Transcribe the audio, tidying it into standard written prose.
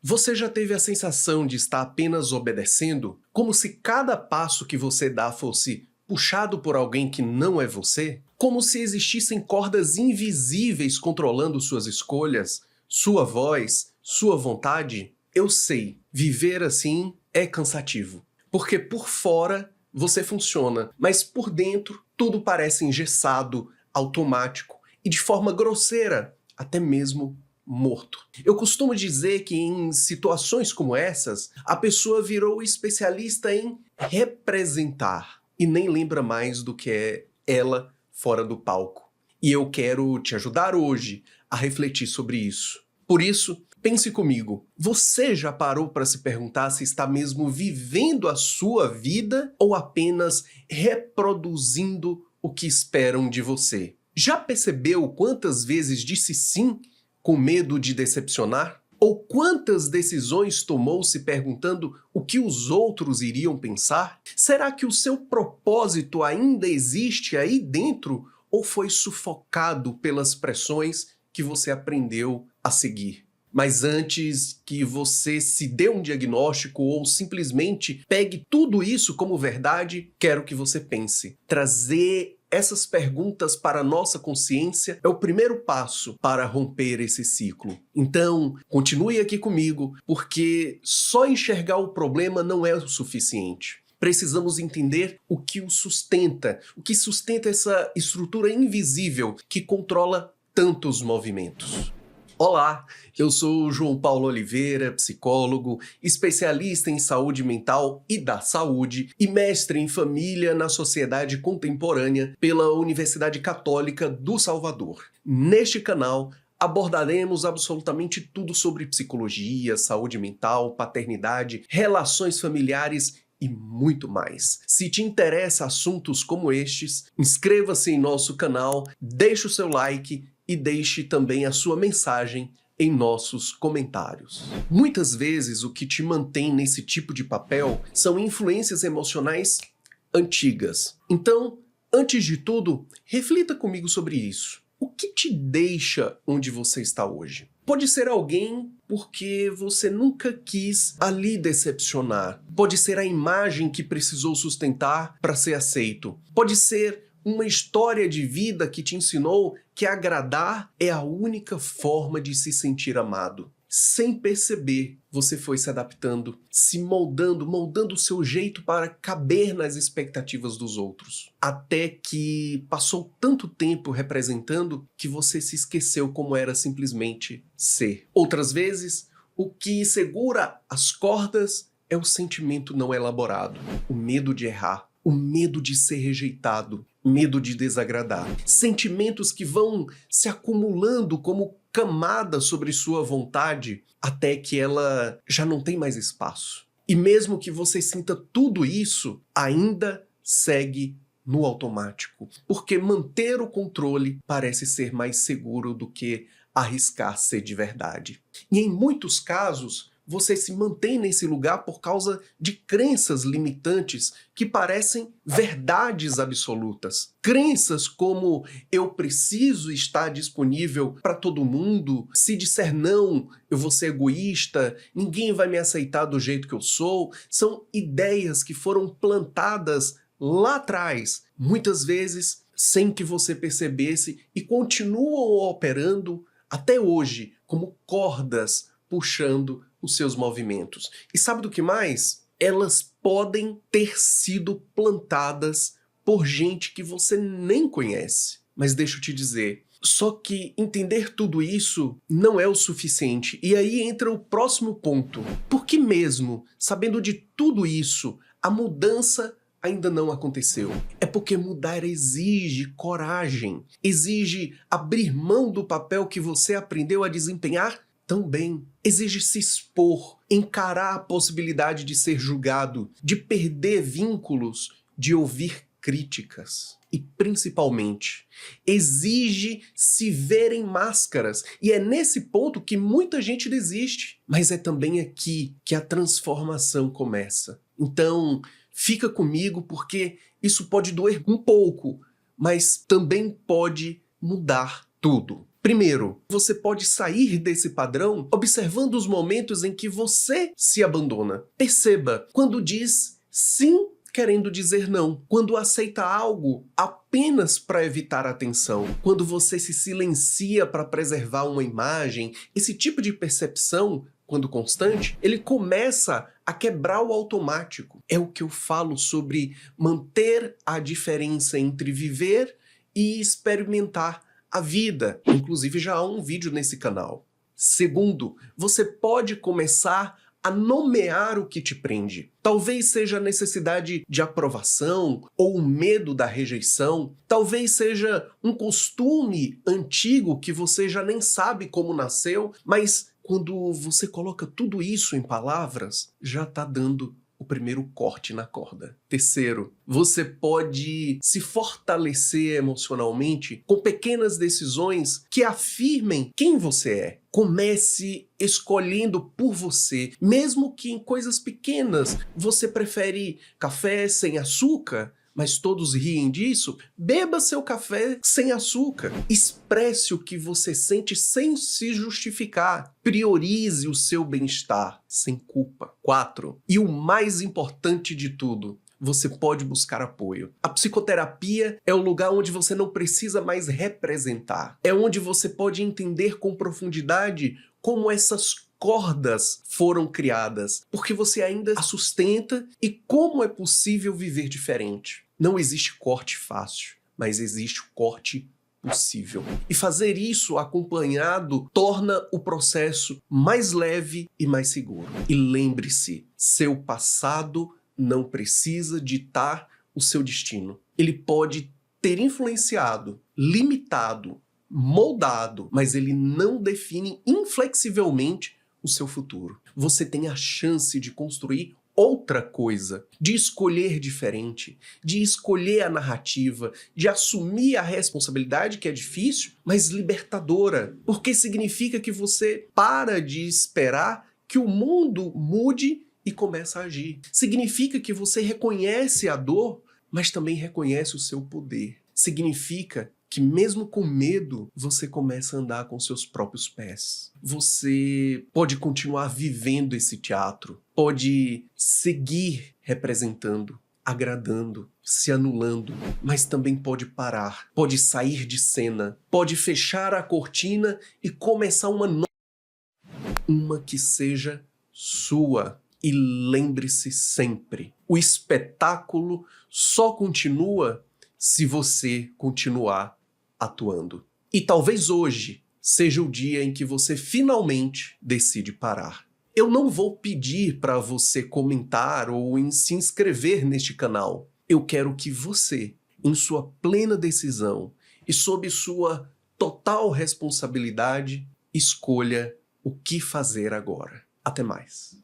Você já teve a sensação de estar apenas obedecendo? Como se cada passo que você dá fosse puxado por alguém que não é você? Como se existissem cordas invisíveis controlando suas escolhas, sua voz, sua vontade? Eu sei, viver assim é cansativo. Porque por fora você funciona, mas por dentro tudo parece engessado, automático e de forma grosseira, até mesmo morto. Eu costumo dizer que em situações como essas, a pessoa virou especialista em representar e nem lembra mais do que é ela fora do palco. E eu quero te ajudar hoje a refletir sobre isso. Por isso, pense comigo, você já parou para se perguntar se está mesmo vivendo a sua vida ou apenas reproduzindo o que esperam de você? Já percebeu quantas vezes disse sim com medo de decepcionar? Ou quantas decisões tomou se perguntando o que os outros iriam pensar? Será que o seu propósito ainda existe aí dentro ou foi sufocado pelas pressões que você aprendeu a seguir? Mas antes que você se dê um diagnóstico ou simplesmente pegue tudo isso como verdade, quero que você pense. Trazer essas perguntas para a nossa consciência é o primeiro passo para romper esse ciclo. Então, continue aqui comigo, porque só enxergar o problema não é o suficiente. Precisamos entender o que o que sustenta essa estrutura invisível que controla tantos movimentos. Olá, eu sou o João Paulo Oliveira, psicólogo, especialista em saúde mental e da saúde e mestre em família na sociedade contemporânea pela Universidade Católica do Salvador. Neste canal, abordaremos absolutamente tudo sobre psicologia, saúde mental, paternidade, relações familiares e muito mais. Se te interessa assuntos como estes, inscreva-se em nosso canal, deixe o seu like e deixe também a sua mensagem em nossos comentários. Muitas vezes o que te mantém nesse tipo de papel são influências emocionais antigas. Então, antes de tudo, reflita comigo sobre isso. O que te deixa onde você está hoje? Pode ser alguém porque você nunca quis ali decepcionar. Pode ser a imagem que precisou sustentar para ser aceito. Pode ser uma história de vida que te ensinou que agradar é a única forma de se sentir amado. Sem perceber, você foi se adaptando, se moldando o seu jeito para caber nas expectativas dos outros. Até que passou tanto tempo representando que você se esqueceu como era simplesmente ser. Outras vezes, o que segura as cordas é o sentimento não elaborado, o medo de errar, o medo de ser rejeitado, medo de desagradar. Sentimentos que vão se acumulando como camadas sobre sua vontade até que ela já não tem mais espaço. E mesmo que você sinta tudo isso, ainda segue no automático, porque manter o controle parece ser mais seguro do que arriscar ser de verdade. E em muitos casos, você se mantém nesse lugar por causa de crenças limitantes que parecem verdades absolutas. Crenças como eu preciso estar disponível para todo mundo, se disser não, eu vou ser egoísta, ninguém vai me aceitar do jeito que eu sou, são ideias que foram plantadas lá atrás, muitas vezes sem que você percebesse e continuam operando até hoje como cordas puxando os seus movimentos. E sabe do que mais? Elas podem ter sido plantadas por gente que você nem conhece. Mas deixa eu te dizer, só que entender tudo isso não é o suficiente. E aí entra o próximo ponto. Por que mesmo, sabendo de tudo isso, a mudança ainda não aconteceu? É porque mudar exige coragem, exige abrir mão do papel que você aprendeu a desempenhar também. Exige se expor, encarar a possibilidade de ser julgado, de perder vínculos, de ouvir críticas. E principalmente, exige se ver em máscaras. E é nesse ponto que muita gente desiste. Mas é também aqui que a transformação começa. Então, fica comigo porque isso pode doer um pouco, mas também pode mudar tudo. Primeiro, você pode sair desse padrão observando os momentos em que você se abandona. Perceba quando diz sim querendo dizer não, quando aceita algo apenas para evitar atenção, quando você se silencia para preservar uma imagem. Esse tipo de percepção, quando constante, ele começa a quebrar o automático. É o que eu falo sobre manter a diferença entre viver e experimentar a vida. Inclusive já há um vídeo nesse canal. Segundo, você pode começar a nomear o que te prende. Talvez seja a necessidade de aprovação ou o medo da rejeição. Talvez seja um costume antigo que você já nem sabe como nasceu, mas quando você coloca tudo isso em palavras, já está dando o primeiro corte na corda. Terceiro, você pode se fortalecer emocionalmente com pequenas decisões que afirmem quem você é. Comece escolhendo por você, mesmo que em coisas pequenas. Você prefere café sem açúcar? Mas todos riem disso? Beba seu café sem açúcar. Expresse o que você sente sem se justificar. Priorize o seu bem-estar sem culpa. 4. E o mais importante de tudo, você pode buscar apoio. A psicoterapia é o lugar onde você não precisa mais representar. É onde você pode entender com profundidade como essas cordas foram criadas, porque você ainda a sustenta e como é possível viver diferente. Não existe corte fácil, mas existe o corte possível. E fazer isso acompanhado torna o processo mais leve e mais seguro. E lembre-se, seu passado não precisa ditar o seu destino. Ele pode ter influenciado, limitado, moldado, mas ele não define inflexivelmente o seu futuro. Você tem a chance de construir outra coisa, de escolher diferente, de escolher a narrativa, de assumir a responsabilidade, que é difícil, mas libertadora, porque significa que você para de esperar que o mundo mude e começa a agir. Significa que você reconhece a dor, mas também reconhece o seu poder. Significa que mesmo com medo, você começa a andar com seus próprios pés. Você pode continuar vivendo esse teatro, pode seguir representando, agradando, se anulando, mas também pode parar, pode sair de cena, pode fechar a cortina e começar uma que seja sua. E lembre-se sempre, o espetáculo só continua se você continuar atuando. E talvez hoje seja o dia em que você finalmente decide parar. Eu não vou pedir para você comentar ou se inscrever neste canal. Eu quero que você, em sua plena decisão e sob sua total responsabilidade, escolha o que fazer agora. Até mais.